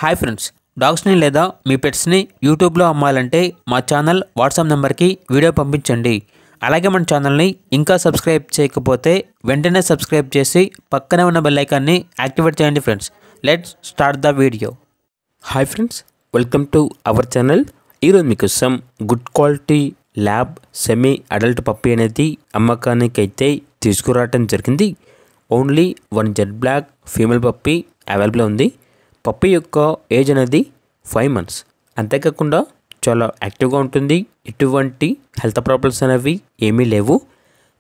Hi friends, డాగ్స్ని లేదా మీ పెట్స్ని యూట్యూబ్లో అమ్మాలంటే మా ఛానల్ వాట్సాప్ నెంబర్కి వీడియో పంపించండి. అలాగే మన ఛానల్ని ఇంకా సబ్స్క్రైబ్ చేయకపోతే వెంటనే సబ్స్క్రైబ్ చేసి పక్కనే ఉన్న బెల్ ఐకాన్ని యాక్టివేట్ చేయండి. Friends, let's start the video. Hi friends, welcome to our channel. ఈరోజు మీకోసం good quality lab semi adult puppy అనేది అమ్మకానికి అయితే తీసుకురావటం జరిగింది. Only 1 jet black female puppy available ఉంది. పప్పీ యొక్క ఏజ్ అనేది 5 months. అంతేకాకుండా చాలా యాక్టివ్గా ఉంటుంది. ఎటువంటి హెల్త్ ప్రాబ్లమ్స్ అనేవి ఏమీ లేవు.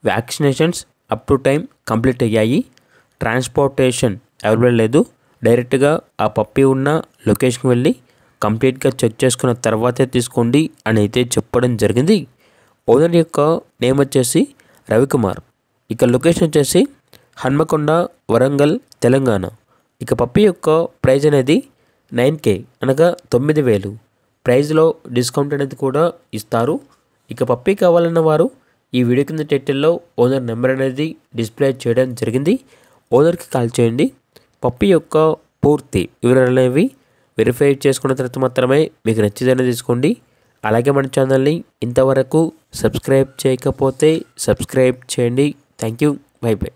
Vaccinations up to time complete అయ్యాయి. ట్రాన్స్పోర్టేషన్ అవైలబుల్ లేదు. డైరెక్ట్గా ఆ పప్పీ ఉన్న లొకేషన్కి వెళ్ళి కంప్లీట్గా చెక్ చేసుకున్న తర్వాతే తీసుకోండి అని అయితే చెప్పడం జరిగింది. ఓనర్ యొక్క నేమ్ వచ్చేసి రవికుమార్. ఇక లొకేషన్ వచ్చేసి హన్మకొండ, వరంగల్, తెలంగాణ. ఇక పప్పీ యొక్క ప్రైజ్ అనేది 9K అనగా 9,000. ప్రైజ్లో డిస్కౌంట్ అనేది కూడా ఇస్తారు. ఇక పప్పీ కావాలన్న వారు ఈ వీడియో కింద టైటిల్లో ఓనర్ నెంబర్ అనేది డిస్ప్లే చేయడం జరిగింది. ఓనర్కి కాల్ చేయండి. పప్పీ యొక్క పూర్తి వివరాలు అనేవి వెరిఫై చేసుకున్న తర్వాత మాత్రమే మీకు నచ్చితేనే తీసుకోండి. అలాగే మన ఛానల్ని ఇంతవరకు సబ్స్క్రైబ్ చేయకపోతే సబ్స్క్రైబ్ చేయండి. Thank you. By by.